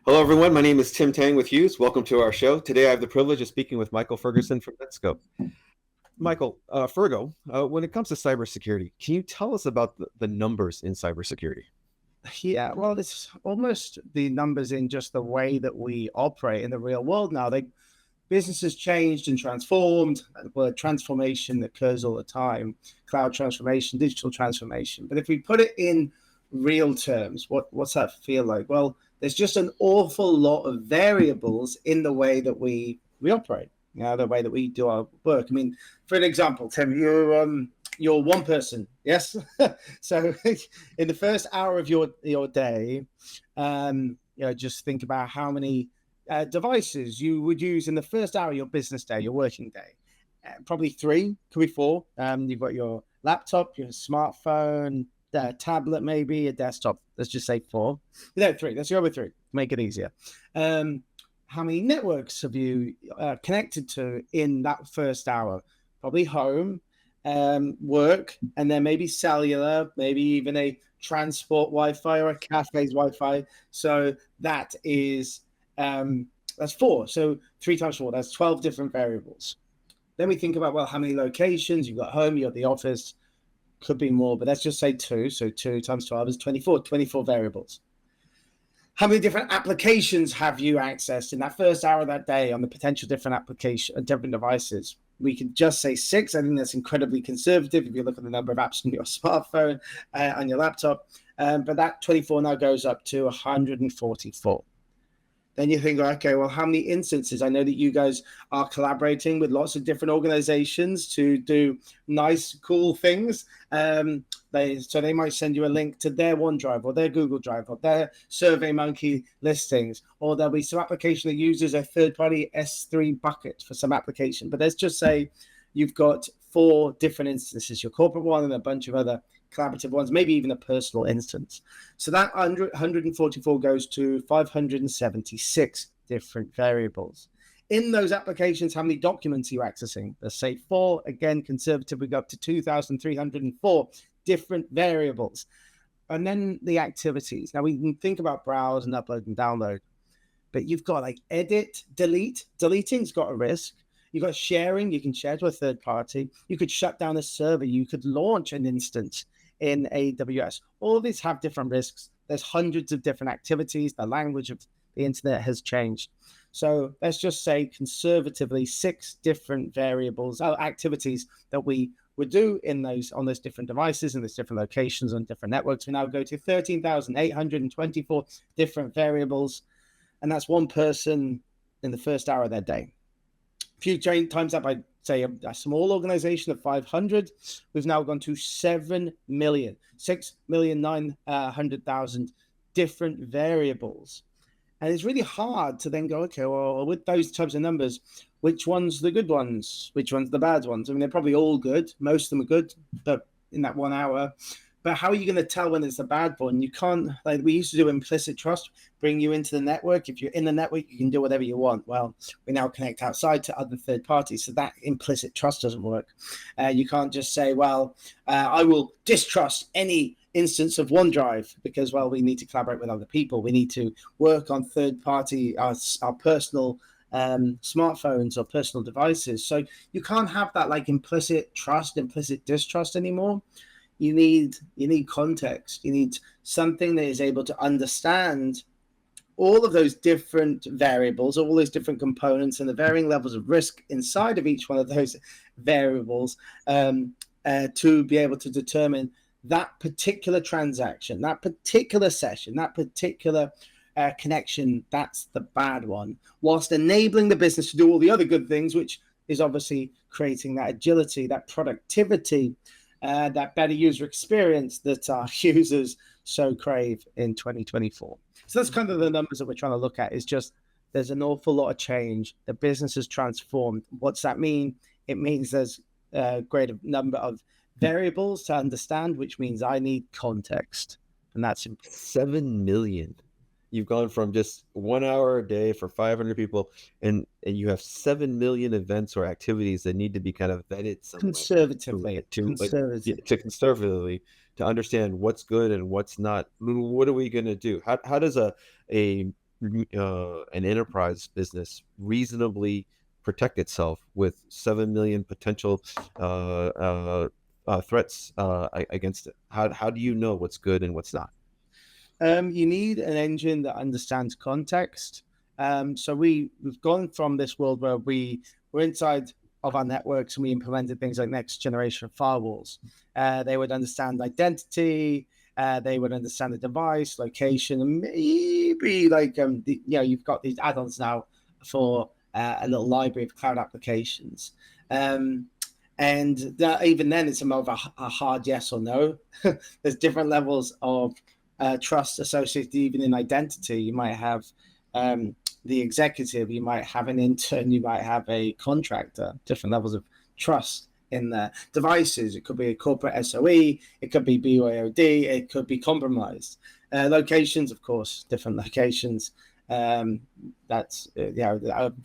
Hello, everyone. My name is Tim Tang with Hughes. Welcome to our show. Today, I have the privilege of speaking with Michael Ferguson from Netskope. Michael, Fergo, when it comes to cybersecurity, can you tell us about the numbers in cybersecurity? Yeah, well, it's almost the numbers in just the way that we operate in the real world now. Business has changed and transformed. The word transformation occurs all the time. Cloud transformation, digital transformation. But if we put it in real terms, what's that feel like? Well, there's just an awful lot of variables in the way that we operate. The way that we do our work. I mean, for an example, Tim, you're one person, yes. So in the first hour of your day, just think about how many devices you would use in the first hour of your business day, your working day. Probably three, could be four. You've got your laptop, your smartphone, tablet, maybe a desktop. Let's just say four. No, three. Let's go with three. Make it easier. How many networks have you connected to in that first hour? Probably home, work, and then maybe cellular, maybe even a transport Wi-Fi or a cafe's Wi-Fi. So that's four. So three times four, that's 12 different variables. Then we think about, well, how many locations? You've got home, you've got the office, could be more, but let's just say two. So two times 12 is 24 variables. How many different applications have you accessed in that first hour of that day on the potential different application, different devices? We could just say six. I think that's incredibly conservative if you look at the number of apps on your smartphone, on your laptop. But that 24 now goes up to 144. Then you think, okay, well, how many instances? I know that you guys are collaborating with lots of different organizations to do nice, cool things. They might send you a link to their OneDrive or their Google Drive or their SurveyMonkey listings, or there'll be some application that uses a third-party S3 bucket for some application. But let's just say you've got four different instances, your corporate one and a bunch of other collaborative ones, maybe even a personal instance. So that 144 goes to 576 different variables. In those applications, how many documents are you accessing? Let's say four. Again, conservative, we go up to 2,304 different variables. And then the activities. Now we can think about browse and upload and download, but you've got like edit, delete. Deleting's got a risk. You've got sharing. You can share to a third party. You could shut down a server. You could launch an instance in AWS. All of these have different risks. There's hundreds of different activities. The language of the internet has changed. So let's just say conservatively six different variables, activities that we would do on those different devices and those different locations on different networks. We now go to 13,824 different variables, and that's one person in the first hour of their day. If you times that by, say, a small organization of 500, we've now gone to 6,900,000 different variables. And it's really hard to then go, okay, well, with those types of numbers, which one's the good ones? Which one's the bad ones? I mean, they're probably all good. Most of them are good, but in that 1 hour. But how are you going to tell when it's a bad one? You can't, like we used to do implicit trust, bring you into the network. If you're in the network, you can do whatever you want. Well, we now connect outside to other third parties. So that implicit trust doesn't work. You can't just say, well, I will distrust any instance of OneDrive because, well, we need to collaborate with other people. We need to work on third party, our personal smartphones or personal devices. So you can't have that like implicit trust, implicit distrust anymore. You need context. You need something that is able to understand all of those different variables, all those different components, and the varying levels of risk inside of each one of those variables to be able to determine that particular transaction, that particular session, that particular connection, that's the bad one, whilst enabling the business to do all the other good things, which is obviously creating that agility, that productivity, that better user experience that our users so crave in 2024. So that's kind of the numbers that we're trying to look at. Is just there's an awful lot of change. The business has transformed. What's that mean? It means there's a greater number of variables to understand, which means I need context. And that's 7 million. You've gone from just 1 hour a day for 500 people, and you have 7 million events or activities that need to be kind of vetted conservatively to conservatively to understand what's good and what's not. What are we going to do? How does a an enterprise business reasonably protect itself with 7 million potential threats against it? How do you know what's good and what's not? You need an engine that understands context. So we've gone from this world where we were inside of our networks and we implemented things like next generation firewalls. They would understand identity. They would understand the device, location, and maybe like you've got these add-ons now for a little library of cloud applications. And that, even then, it's more of a hard yes or no. There's different levels of trust associated even in identity. You might have the executive, you might have an intern, you might have a contractor, different levels of trust in the devices. It could be a corporate SOE, it could be BYOD, it could be compromised. Locations, of course, different locations. That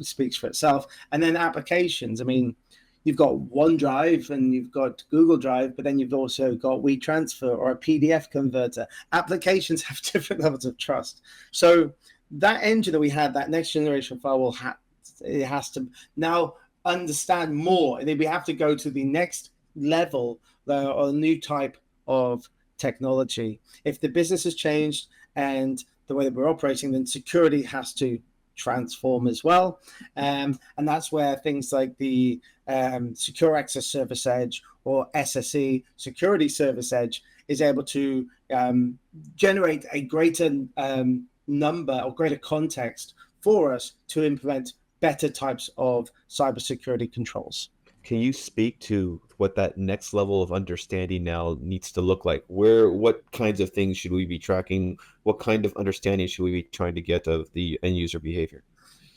speaks for itself. And then applications. I mean, you've got OneDrive and you've got Google Drive, but then you've also got WeTransfer or a PDF converter. Applications have different levels of trust. So that engine that we had, that next generation firewall, it has to now understand more. And then we have to go to the next level or a new type of technology. If the business has changed and the way that we're operating, then security has to transform as well. And that's where things like the Secure Access Service Edge or SSE, Security Service Edge, is able to generate a greater number or greater context for us to implement better types of cybersecurity controls. Can you speak to what that next level of understanding now needs to look like? What kinds of things should we be tracking? What kind of understanding should we be trying to get of the end user behavior?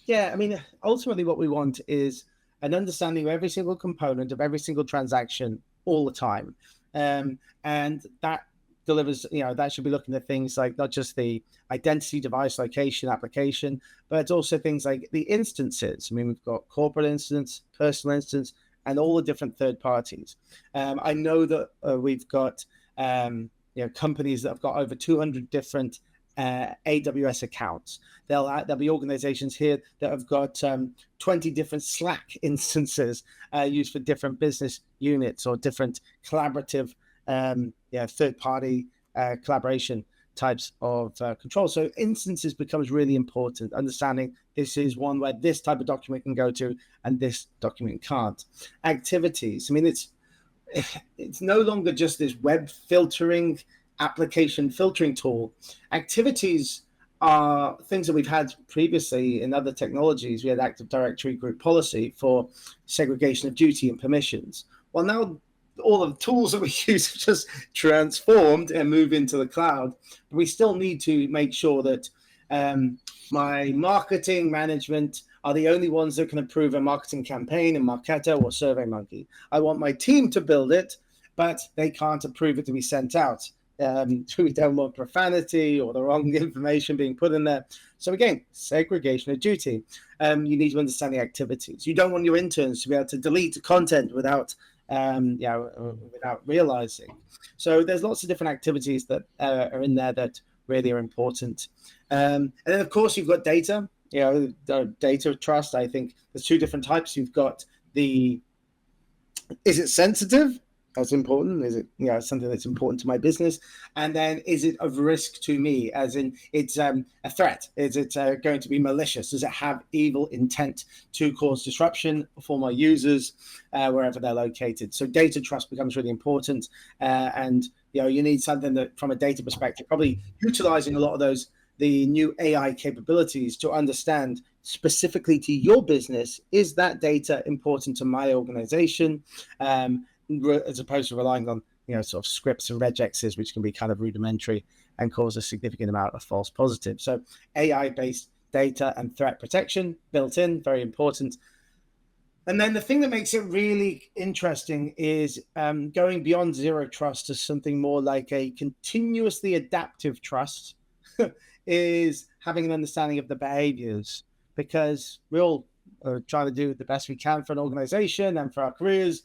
Yeah, I mean, ultimately what we want is an understanding of every single component of every single transaction all the time. And that delivers, that should be looking at things like not just the identity, device, location, application, but it's also things like the instances. I mean, we've got corporate instance, personal instance, and all the different third parties. I know that we've got companies that have got over 200 different AWS accounts. There'll be organizations here that have got 20 different Slack instances used for different business units or different collaborative third-party collaboration types of control. So instances becomes really important. Understanding this is one where this type of document can go to and this document can't. Activities. I mean, it's no longer just this web filtering application filtering tool. Activities are things that we've had previously in other technologies. We had Active Directory group policy for segregation of duty and permissions. Well, now all of the tools that we use have just transformed and moved into the cloud. But we still need to make sure that my marketing management are the only ones that can approve a marketing campaign in Marketo or SurveyMonkey. I want my team to build it, but they can't approve it to be sent out. We don't want profanity or the wrong information being put in there. So again, segregation of duty. You need to understand the activities. You don't want your interns to be able to delete content without realizing. So there's lots of different activities that are in there that really are important. And then of course you've got data. Data trust. I think there's two different types. You've got is it sensitive? That's important. Is it something that's important to my business? And then is it of risk to me, as in it's a threat? Is it going to be malicious? Does it have evil intent to cause disruption for my users wherever they're located? So data trust becomes really important. And you need something that from a data perspective, probably utilizing a lot of the new AI capabilities to understand specifically to your business, is that data important to my organization? As opposed to relying on sort of scripts and regexes, which can be kind of rudimentary and cause a significant amount of false positives. So AI-based data and threat protection built in, very important. And then the thing that makes it really interesting is going beyond zero trust to something more like a continuously adaptive trust is having an understanding of the behaviors, because we all are trying to do the best we can for an organization and for our careers,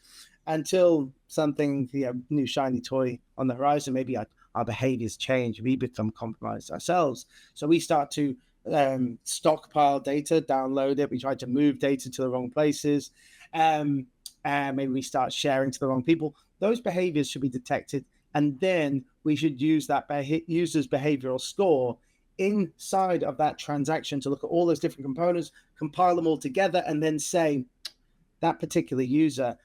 until something, new shiny toy on the horizon, maybe our behaviors change, we become compromised ourselves. So we start to stockpile data, download it. We try to move data to the wrong places. And maybe we start sharing to the wrong people. Those behaviors should be detected. And then we should use that user's behavioral score inside of that transaction to look at all those different components, compile them all together, and then say that particular user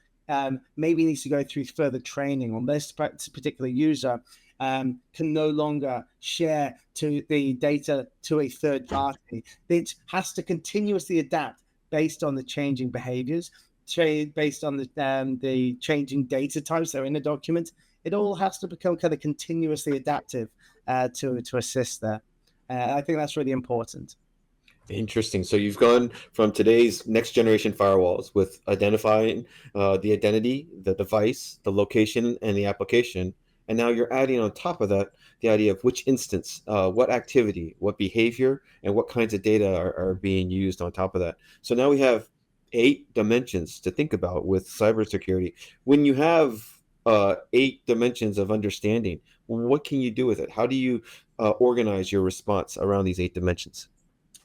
maybe needs to go through further training on this particular user. Can no longer share to the data to a third party. It has to continuously adapt based on the changing behaviors, based on the changing data types that are in the document. It all has to become kind of continuously adaptive to assist there. I think that's really important. Interesting. So you've gone from today's next generation firewalls with identifying the identity, the device, the location, and the application. And now you're adding on top of that the idea of which instance, what activity, what behavior, and what kinds of data are being used on top of that. So now we have 8 dimensions to think about with cybersecurity. When you have 8 dimensions of understanding, what can you do with it? How do you organize your response around these 8 dimensions?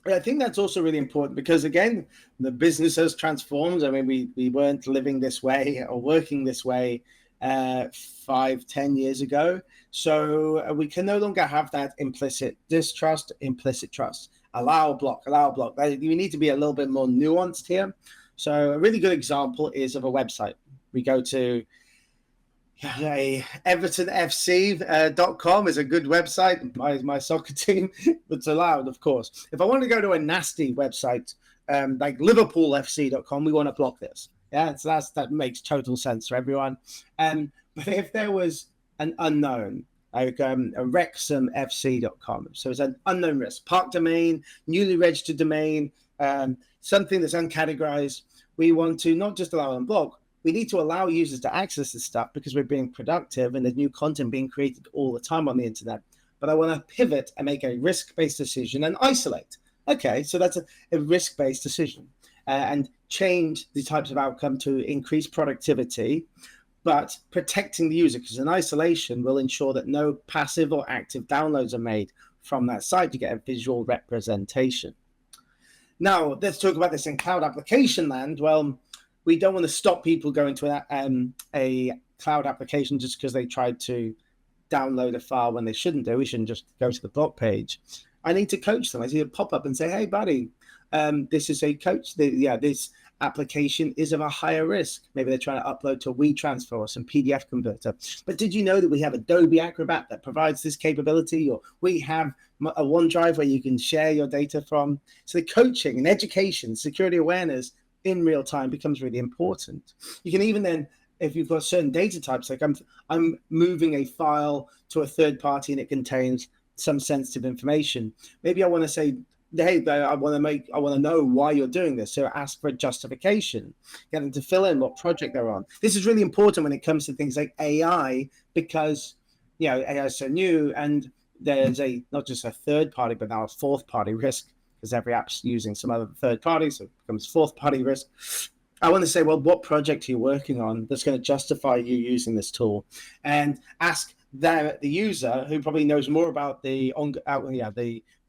I think that's also really important because, again, the business has transformed. I mean, we weren't living this way or working this way 5-10 years ago. So we can no longer have that implicit distrust, implicit trust. Allow, block, allow, block. We need to be a little bit more nuanced here. So a really good example is of a website. We go to EvertonFC.com is a good website. My soccer team, it's allowed, of course. If I want to go to a nasty website like LiverpoolFC.com, we want to block this. Yeah, so that makes total sense for everyone. But if there was an unknown, like a WrexhamFC.com, so it's an unknown risk, park domain, newly registered domain, something that's uncategorized, we want to not just allow and block. We need to allow users to access this stuff because we're being productive and there's new content being created all the time on the internet. But I want to pivot and make a risk-based decision and isolate. Okay, so that's a risk-based decision and change the types of outcome to increase productivity, but protecting the user, because an isolation will ensure that no passive or active downloads are made from that site to get a visual representation. Now, let's talk about this in cloud application land. Well, we don't want to stop people going to a cloud application just because they tried to download a file when they shouldn't do. We shouldn't just go to the block page. I need to coach them. I need to pop up and say, hey, buddy, this is a coach. This application is of a higher risk. Maybe they're trying to upload to a WeTransfer or some PDF converter. But did you know that we have Adobe Acrobat that provides this capability? Or we have a OneDrive where you can share your data from. So the coaching and education, security awareness in real time becomes really important. You can even then, if you've got certain data types, like I'm moving a file to a third party and it contains some sensitive information. Maybe I want to say, hey, I want to know why you're doing this. So ask for a justification, get them to fill in what project they're on. This is really important when it comes to things like AI, because AI is so new and there's not just a third party, but now a fourth party risk, because every app's using some other third party, so it becomes fourth party risk. I want to say, well, what project are you working on that's going to justify you using this tool? And ask the user, who probably knows more about the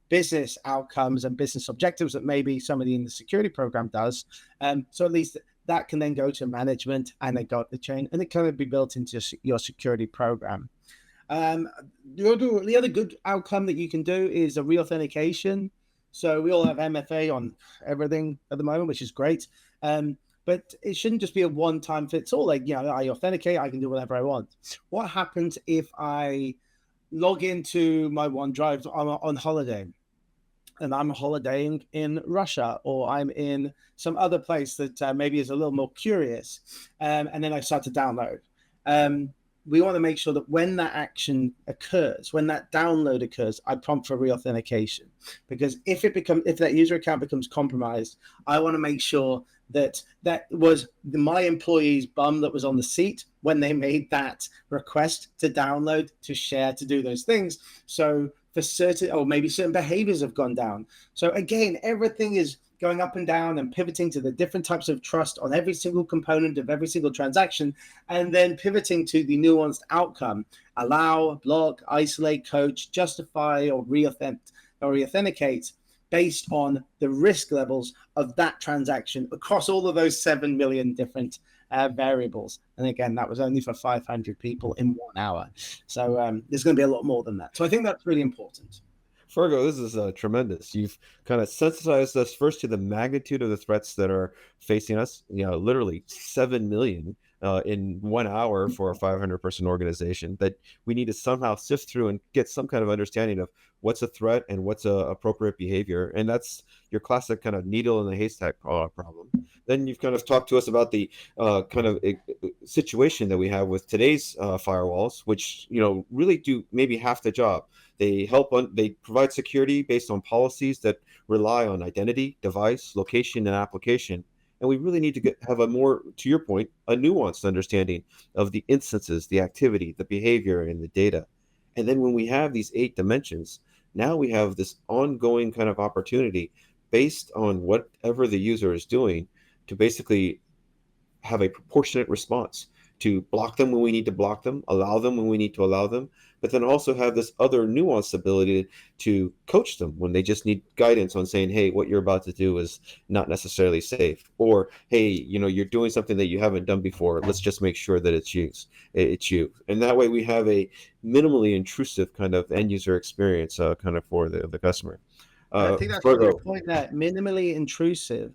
business outcomes and business objectives that maybe somebody in the security program does. So at least that can then go to management and they got the chain, and it can be built into your security program. The other good outcome that you can do is a reauthentication. So we all have MFA on everything at the moment, which is great. But it shouldn't just be a one-time fits all. Like, I authenticate, I can do whatever I want. What happens if I log into my OneDrive on holiday and I'm holidaying in Russia, or I'm in some other place that maybe is a little more curious, and then I start to download? We want to make sure that when that action occurs, when that download occurs, I prompt for reauthentication. Because if that user account becomes compromised, I want to make sure that was my employee's bum that was on the seat when they made that request to download, to share, to do those things. So for certain, or maybe certain behaviors have gone down. So again, everything is going up and down and pivoting to the different types of trust on every single component of every single transaction, and then pivoting to the nuanced outcome: allow, block, isolate, coach, justify, or reauthenticate, based on the risk levels of that transaction across all of those 7 million different variables. And again, that was only for 500 people in 1 hour. So there's going to be a lot more than that. So I think that's really important. Fergo, this is tremendous. You've kind of sensitized us first to the magnitude of the threats that are facing us. Literally 7 million in 1 hour for a 500-person organization. That we need to somehow sift through and get some kind of understanding of what's a threat and what's a appropriate behavior. And that's your classic kind of needle in the haystack problem. Then you've kind of talked to us about the kind of situation that we have with today's firewalls, which really do maybe half the job. They provide security based on policies that rely on identity, device, location, and application. And we really need to have a more, to your point, a nuanced understanding of the instances, the activity, the behavior, and the data. And then when we have these 8 dimensions, now we have this ongoing kind of opportunity based on whatever the user is doing to basically have a proportionate response, to block them when we need to block them, allow them when we need to allow them, but then also have this other nuanced ability to coach them when they just need guidance on saying, hey, what you're about to do is not necessarily safe. Or, hey, you're doing something that you haven't done before. Let's just make sure that it's you. And that way we have a minimally intrusive kind of end user experience kind of for the customer. I think that's a good point there. Minimally intrusive.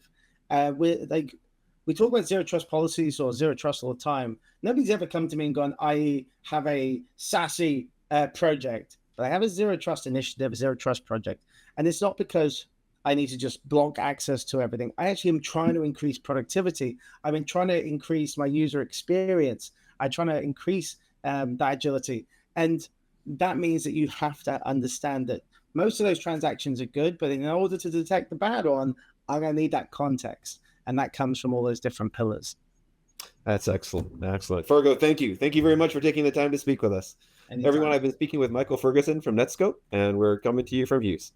We talk about zero trust policies or zero trust all the time. Nobody's ever come to me and gone, I have a SASE project, but I have a zero trust initiative, a zero trust project. And it's not because I need to just block access to everything. I actually am trying to increase productivity. I've been trying to increase my user experience. I'm trying to increase the agility. And that means that you have to understand that most of those transactions are good, but in order to detect the bad one, I'm going to need that context. And that comes from all those different pillars. That's excellent. Excellent. Fergo, thank you. Thank you very much for taking the time to speak with us. Anytime. Everyone, I've been speaking with Michael Ferguson from Netskope, and we're coming to you from Hughes.